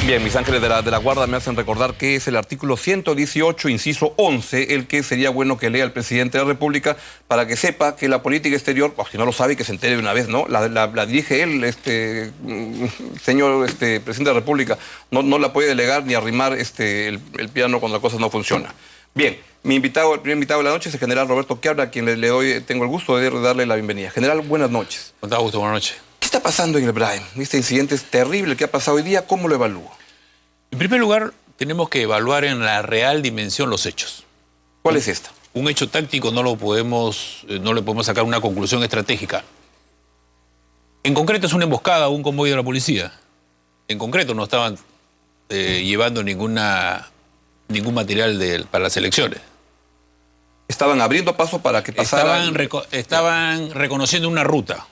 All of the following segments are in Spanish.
Bien, mis ángeles de la guarda me hacen recordar que es el artículo 118, inciso 11, el que sería bueno que lea el presidente de la República para que sepa que la política exterior, pues, si no lo sabe, que se entere de una vez, ¿no? La dirige él, señor presidente de la República. No la puede delegar ni arrimar el piano cuando la cosa no funciona. Bien, el primer invitado de la noche es el general Roberto Quiabra, a quien tengo el gusto de darle la bienvenida. General, buenas noches. Con todo gusto, buenas noches. ¿Qué está pasando en el Braem? Este incidente es terrible que ha pasado hoy día. ¿Cómo lo evalúa? En primer lugar, tenemos que evaluar en la real dimensión los hechos. ¿Cuál es esta? Un hecho táctico no le podemos sacar una conclusión estratégica. En concreto es una emboscada a un convoy de la policía. En concreto no estaban llevando ningún material para las elecciones. Estaban abriendo paso para que pasaran... Estaban reconociendo una ruta.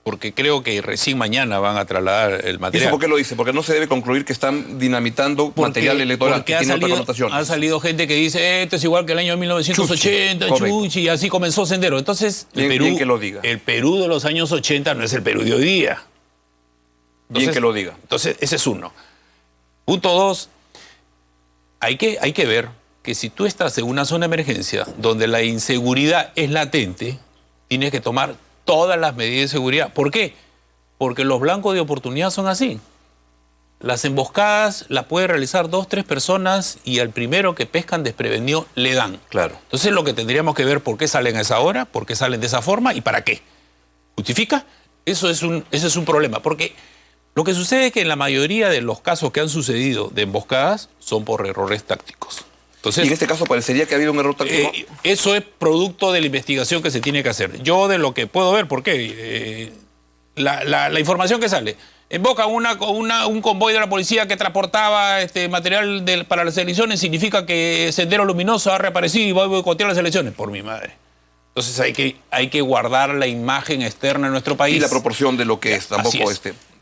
Porque creo que recién mañana van a trasladar el material. ¿Y eso por qué lo dice? Porque no se debe concluir que están dinamitando material electoral, que tiene otra connotación. Ha salido gente que dice, esto es igual que el año 1980, Chuchi, y así comenzó Sendero. Entonces, bien que lo diga. El Perú de los años 80 no es el Perú de hoy día. Entonces, bien que lo diga. Entonces, ese es uno. Punto dos, hay que ver que si tú estás en una zona de emergencia donde la inseguridad es latente, tienes que tomar todas las medidas de seguridad. ¿Por qué? Porque los blancos de oportunidad son así. Las emboscadas las puede realizar 2, 3 personas y al primero que pescan desprevenido le dan. Claro. Entonces lo que tendríamos que ver por qué salen a esa hora, por qué salen de esa forma y para qué. ¿Justifica? Ese es un problema. Porque lo que sucede es que en la mayoría de los casos que han sucedido de emboscadas son por errores tácticos. Entonces, y en este caso parecería que ha habido un error táctico. Eso es producto de la investigación que se tiene que hacer. Yo de lo que puedo ver, ¿por qué? La información que sale. Emboca un convoy de la policía que transportaba material para las elecciones, significa que Sendero Luminoso ha reaparecido y va a boicotear las elecciones. Por mi madre. Entonces hay que guardar la imagen externa de nuestro país. Y la proporción de lo que es, tampoco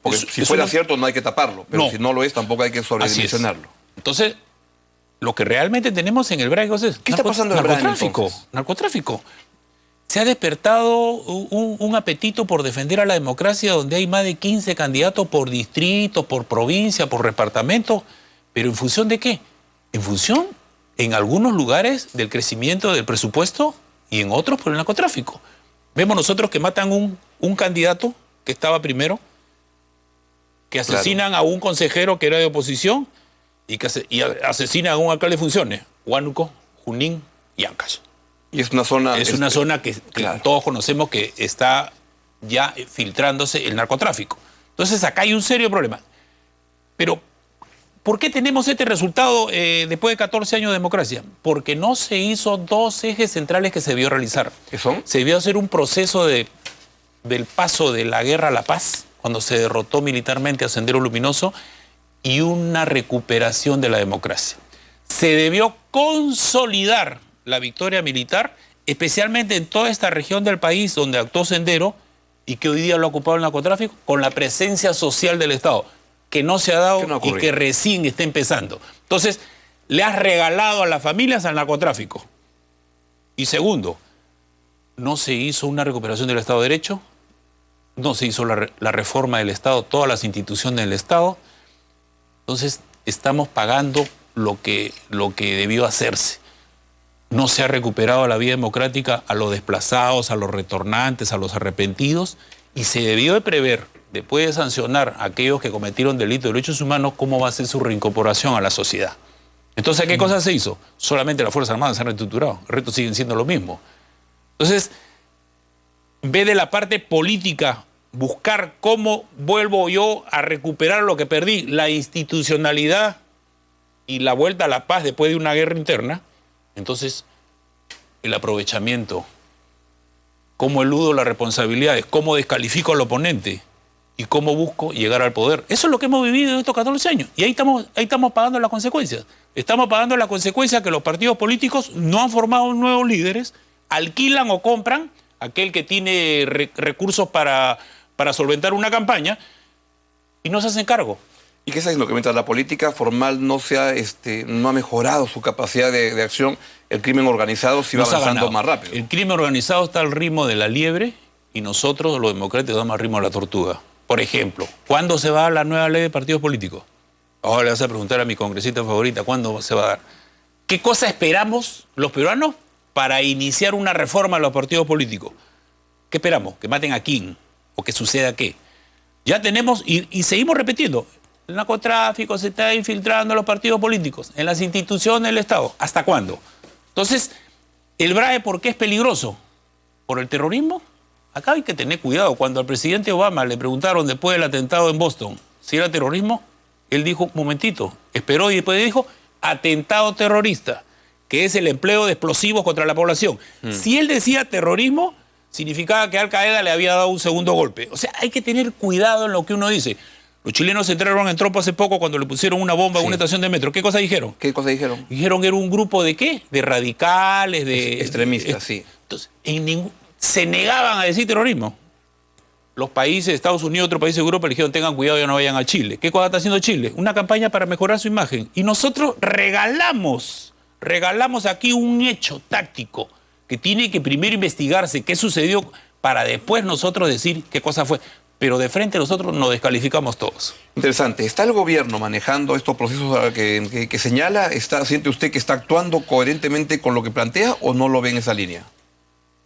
porque si fuera cierto no hay que taparlo, pero si no lo es tampoco hay que sobredimensionarlo. Entonces, lo que realmente tenemos en el Braem es... ¿Qué está pasando en el Braem, entonces? Narcotráfico. Se ha despertado un apetito por defender a la democracia donde hay más de 15 candidatos por distrito, por provincia, por departamento. ¿Pero en función de qué? En función, en algunos lugares, del crecimiento del presupuesto y en otros por el narcotráfico. Vemos nosotros que matan un candidato que estaba primero, que asesinan a un consejero que era de oposición, y asesina a un alcalde de funciones, Huánuco, Junín y Ancash. Y es una zona... Es una zona que claro, todos conocemos que está ya filtrándose el narcotráfico. Entonces acá hay un serio problema. Pero, ¿por qué tenemos este resultado después de 14 años de democracia? Porque no se hizo 2 ejes centrales que se debió realizar. ¿Qué son? Se debió hacer un proceso del paso de la guerra a la paz, cuando se derrotó militarmente a Sendero Luminoso, y una recuperación de la democracia. Se debió consolidar la victoria militar, especialmente en toda esta región del país donde actuó Sendero y que hoy día lo ha ocupado el narcotráfico, con la presencia social del Estado, que no se ha dado y que recién está empezando. Entonces, le has regalado a las familias al narcotráfico. Y segundo, no se hizo una recuperación del Estado de Derecho, no se hizo la reforma del Estado, todas las instituciones del Estado. Entonces, estamos pagando lo que debió hacerse. No se ha recuperado la vida democrática a los desplazados, a los retornantes, a los arrepentidos, y se debió de prever, después de sancionar a aquellos que cometieron delitos de derechos humanos, cómo va a ser su reincorporación a la sociedad. Entonces, ¿qué cosa se hizo? Solamente las Fuerzas Armadas se han reestructurado, el resto siguen siendo lo mismo. Entonces, en vez de la parte política, buscar cómo vuelvo yo a recuperar lo que perdí, la institucionalidad y la vuelta a la paz después de una guerra interna, entonces el aprovechamiento, cómo eludo las responsabilidades, cómo descalifico al oponente y cómo busco llegar al poder. Eso es lo que hemos vivido en estos 14 años y ahí estamos pagando las consecuencias. Estamos pagando las consecuencias que los partidos políticos no han formado nuevos líderes, alquilan o compran aquel que tiene recursos para solventar una campaña y no se hacen cargo. ¿Y qué está diciendo? Que mientras la política formal no ha mejorado su capacidad de acción, el crimen organizado sí va avanzando más rápido. El crimen organizado está al ritmo de la liebre y nosotros, los democráticos, damos al ritmo de la tortuga. Por ejemplo, ¿cuándo se va la nueva ley de partidos políticos? Ahora le vas a preguntar a mi congresista favorita, ¿cuándo se va a dar? ¿Qué cosa esperamos los peruanos para iniciar una reforma a los partidos políticos? ¿Qué esperamos? ¿Que maten a quién? ¿O que suceda qué? Ya tenemos, y seguimos repitiendo, el narcotráfico se está infiltrando en los partidos políticos, en las instituciones del Estado. ¿Hasta cuándo? Entonces, ¿el BRAE por qué es peligroso? ¿Por el terrorismo? Acá hay que tener cuidado. Cuando al presidente Obama le preguntaron después del atentado en Boston si era terrorismo, él dijo, un momentito, esperó y después dijo, atentado terrorista, que es el empleo de explosivos contra la población. Si él decía terrorismo, significaba que Al Qaeda le había dado un segundo golpe. O sea, hay que tener cuidado en lo que uno dice. Los chilenos entraron en tropa hace poco cuando le pusieron una bomba a una estación de metro. ¿Qué cosa dijeron? ¿Qué cosa dijeron? Dijeron que era un grupo de ¿qué? De radicales, de... Extremistas, sí. Entonces, se negaban a decir terrorismo. Los países, Estados Unidos, otros países de Europa, le dijeron tengan cuidado y no vayan a Chile. ¿Qué cosa está haciendo Chile? Una campaña para mejorar su imagen. Y nosotros regalamos aquí un hecho táctico que tiene que primero investigarse qué sucedió para después nosotros decir qué cosa fue. Pero de frente nosotros nos descalificamos todos. Interesante. ¿Está el gobierno manejando estos procesos que señala? ¿Siente usted que está actuando coherentemente con lo que plantea o no lo ve en esa línea?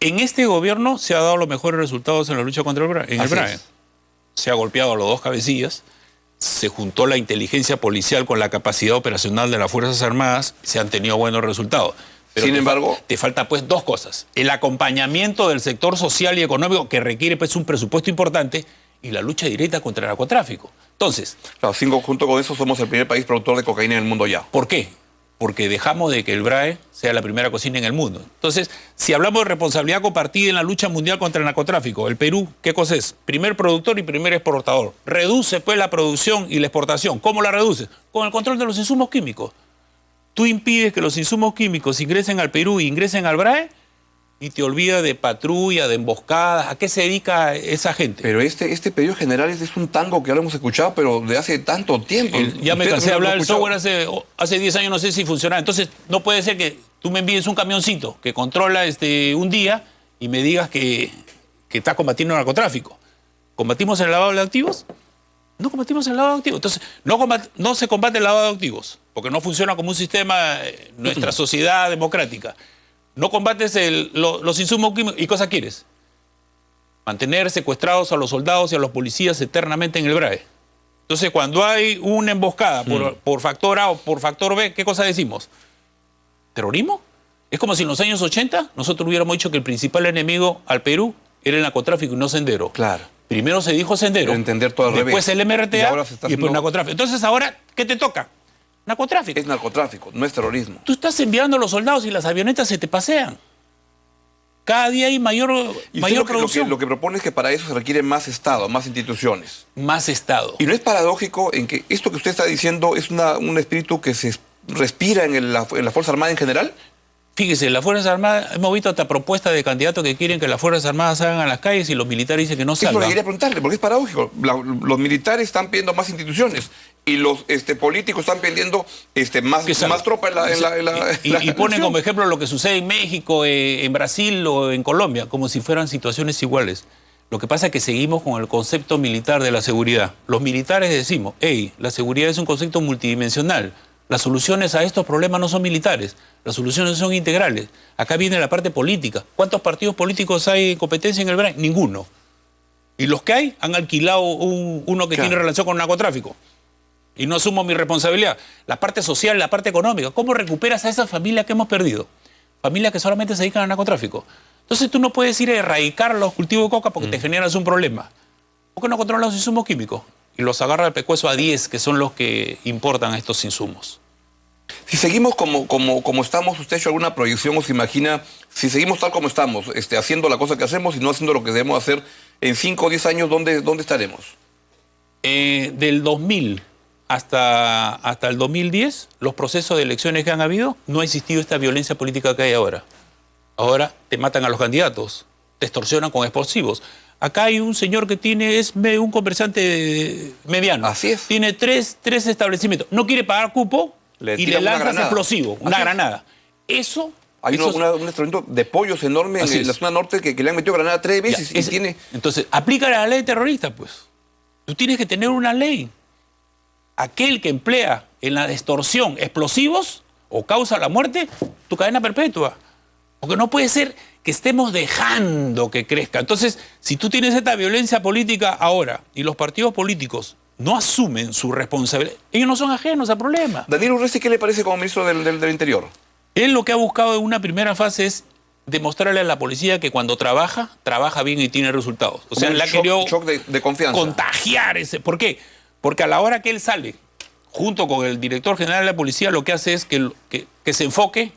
En este gobierno se han dado los mejores resultados en la lucha contra el BRAE. Se ha golpeado a los dos cabecillas, se juntó la inteligencia policial con la capacidad operacional de las Fuerzas Armadas, se han tenido buenos resultados. Pero sin embargo, te falta pues dos cosas. El acompañamiento del sector social y económico que requiere pues un presupuesto importante y la lucha directa contra el narcotráfico. Entonces... Claro, junto con eso somos el primer país productor de cocaína en el mundo ya. ¿Por qué? Porque dejamos de que el BRAE sea la primera cocina en el mundo. Entonces, si hablamos de responsabilidad compartida en la lucha mundial contra el narcotráfico, el Perú, ¿qué cosa es? Primer productor y primer exportador. Reduce pues la producción y la exportación. ¿Cómo la reduce? Con el control de los insumos químicos. Tú impides que los insumos químicos ingresen al Perú e ingresen al BRAE y te olvidas de patrulla, de emboscadas. ¿A qué se dedica esa gente? Pero este pedido general es un tango que ahora hemos escuchado, pero de hace tanto tiempo. Ya me cansé de hablar del software hace 10 años, no sé si funcionaba. Entonces, no puede ser que tú me envíes un camioncito que controla un día y me digas que estás combatiendo el narcotráfico. ¿Combatimos el lavado de activos? No combatimos el lavado de activos. Entonces, no se combate el lavado de activos, porque no funciona como un sistema nuestra sociedad democrática. No combates los insumos químicos. ¿Y cosa quieres? Mantener secuestrados a los soldados y a los policías eternamente en el BRAE. Entonces, cuando hay una emboscada por factor A o por factor B, ¿qué cosa decimos? ¿Terrorismo? Es como si en los años 80 nosotros hubiéramos dicho que el principal enemigo al Perú era el narcotráfico y no Sendero. Claro. Primero se dijo Sendero, entender todo al después revés. El MRTA y después el narcotráfico. Entonces, ahora, ¿qué te toca? Narcotráfico. Es narcotráfico, no es terrorismo. Tú estás enviando a los soldados y las avionetas se te pasean. Cada día hay mayor producción. Lo que propone es que para eso se requiere más Estado, más instituciones. Más Estado. ¿Y no es paradójico en que esto que usted está diciendo es un espíritu que se respira en la Fuerza Armada en general? Fíjese, las Fuerzas Armadas, hemos visto hasta propuestas de candidatos que quieren que las Fuerzas Armadas salgan a las calles y los militares dicen que no salgan. Eso le quería preguntarle, porque es paradójico. Los militares están pidiendo más instituciones y los políticos están pidiendo más tropa en la y ponen como ejemplo lo que sucede en México, en Brasil o en Colombia, como si fueran situaciones iguales. Lo que pasa es que seguimos con el concepto militar de la seguridad. Los militares decimos, la seguridad es un concepto multidimensional. Las soluciones a estos problemas no son militares, las soluciones son integrales. Acá viene la parte política. ¿Cuántos partidos políticos hay en competencia en el BRAE? Ninguno. Y los que hay han alquilado uno que tiene relación con el narcotráfico. Y no asumo mi responsabilidad. La parte social, la parte económica. ¿Cómo recuperas a esas familias que hemos perdido? Familias que solamente se dedican al narcotráfico. Entonces tú no puedes ir a erradicar los cultivos de coca porque te generas un problema. ¿Por qué no controlas los insumos químicos? Y los agarra el pescuezo a 10, que son los que importan estos insumos. Si seguimos como estamos, ¿usted ha hecho alguna proyección o se imagina, si seguimos tal como estamos, haciendo la cosa que hacemos y no haciendo lo que debemos hacer, en 5 o 10 años, ¿dónde estaremos? Del 2000 hasta el 2010, los procesos de elecciones que han habido, no ha existido esta violencia política que hay ahora. Ahora te matan a los candidatos, te extorsionan con explosivos. Acá hay un señor que es un comerciante mediano. Así es. Tiene tres establecimientos. No quiere pagar cupo y le lanzas explosivo, una granada. Eso... Hay un instrumento de pollos enorme en la zona norte que le han metido granada 3 veces y tiene... Entonces, aplica la ley terrorista, pues. Tú tienes que tener una ley. aquel que emplea en la extorsión explosivos o causa la muerte, tu cadena perpetua. Porque no puede ser que estemos dejando que crezca. Entonces, si tú tienes esta violencia política ahora y los partidos políticos no asumen su responsabilidad, ellos no son ajenos al problema. Daniel Urresti, ¿qué le parece como ministro del Interior? Él lo que ha buscado en una primera fase es demostrarle a la policía que cuando trabaja bien y tiene resultados. O sea, le ha querido shock de confianza. Contagiar ese. ¿Por qué? Porque a la hora que él sale, junto con el director general de la policía, lo que hace es que se enfoque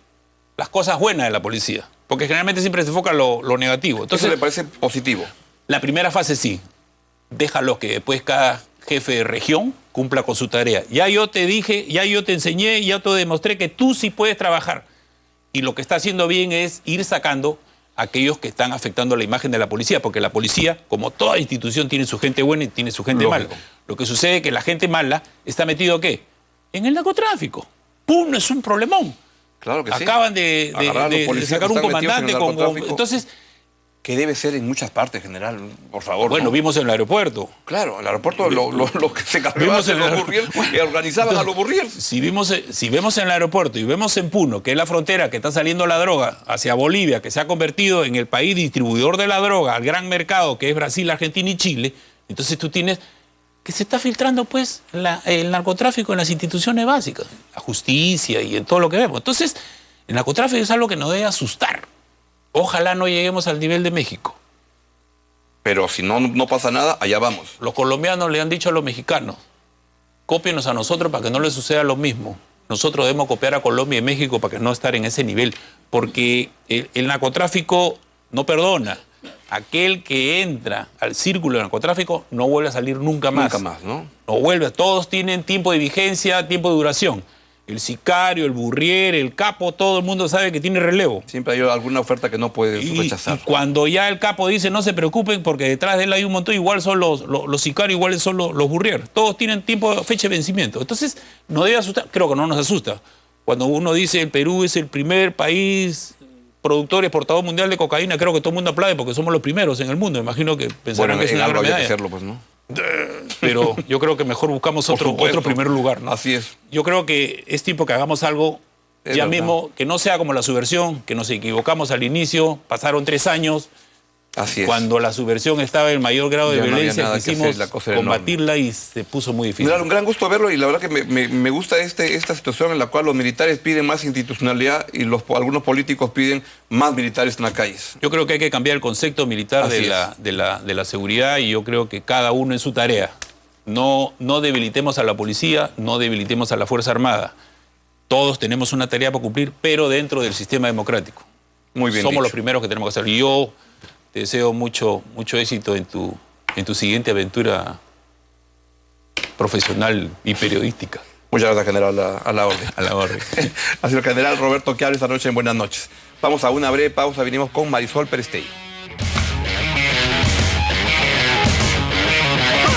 las cosas buenas de la policía. Porque generalmente siempre se enfoca lo negativo. Entonces, ¿eso le parece positivo? La primera fase sí. Déjalo que después cada jefe de región cumpla con su tarea. Ya yo te dije, ya yo te enseñé, ya te demostré que tú sí puedes trabajar. Y lo que está haciendo bien es ir sacando a aquellos que están afectando la imagen de la policía, porque la policía, como toda institución, tiene su gente buena y tiene su gente mala. Lo que sucede es que la gente mala está metido ¿qué? En el narcotráfico. ¡Pum! Es un problemón. Claro que sí. Acaban de sacar un comandante con... Entonces, que debe ser en muchas partes, general, por favor. Bueno, ¿no? Vimos en el aeropuerto. Claro, el aeropuerto lo que se cargaban de los Burrier, que organizaban a los Burrier. Si vemos en el aeropuerto y vemos en Puno, que es la frontera que está saliendo la droga hacia Bolivia, que se ha convertido en el país distribuidor de la droga al gran mercado que es Brasil, Argentina y Chile, entonces tú tienes que se está filtrando pues el narcotráfico en las instituciones básicas, la justicia y en todo lo que vemos. Entonces, el narcotráfico es algo que nos debe asustar. Ojalá no lleguemos al nivel de México. Pero si no pasa nada, allá vamos. Los colombianos le han dicho a los mexicanos, cópienos a nosotros para que no les suceda lo mismo. Nosotros debemos copiar a Colombia y México para que no estar en ese nivel. Porque el narcotráfico no perdona. Aquel que entra al círculo del narcotráfico no vuelve a salir nunca más. Nunca más, ¿no? No vuelve. Todos tienen tiempo de vigencia, tiempo de duración. El sicario, el burrier, el capo, todo el mundo sabe que tiene relevo. Siempre hay alguna oferta que no puedes rechazar. Y cuando ya el capo dice no se preocupen porque detrás de él hay un montón, igual son los sicarios, iguales son los burrier. Todos tienen tiempo, fecha de vencimiento. Entonces, no debe asustar, creo que no nos asusta. Cuando uno dice el Perú es el primer país productor y exportador mundial de cocaína, creo que todo el mundo aplaude porque somos los primeros en el mundo. Imagino que pensarán que es una gran medalla. Habría que hacerlo, pues, ¿no? Pero yo creo que mejor buscamos otro primer lugar, ¿no? Así es. Yo creo que es tiempo que hagamos algo ya mismo, que no sea como la subversión, que nos equivocamos al inicio, pasaron 3 años. Así es. Cuando la subversión estaba en mayor grado de ya violencia, no quisimos combatirla y se puso muy difícil. Claro, un gran gusto verlo y la verdad que me gusta esta situación en la cual los militares piden más institucionalidad y algunos políticos piden más militares en las calles. Yo creo que hay que cambiar el concepto militar de la seguridad y yo creo que cada uno en su tarea. No debilitemos a la policía, no debilitemos a la Fuerza Armada. Todos tenemos una tarea para cumplir, pero dentro del sistema democrático. Muy bien Somos dicho. los primeros que tenemos que hacerlo. Y yo te deseo mucho éxito en tu siguiente aventura profesional y periodística. Muchas gracias, general, a la orden. A la orden. Ha sido el general Roberto Chiabre esta noche en Buenas Noches. Vamos a una breve pausa, venimos con Marisol Perestey.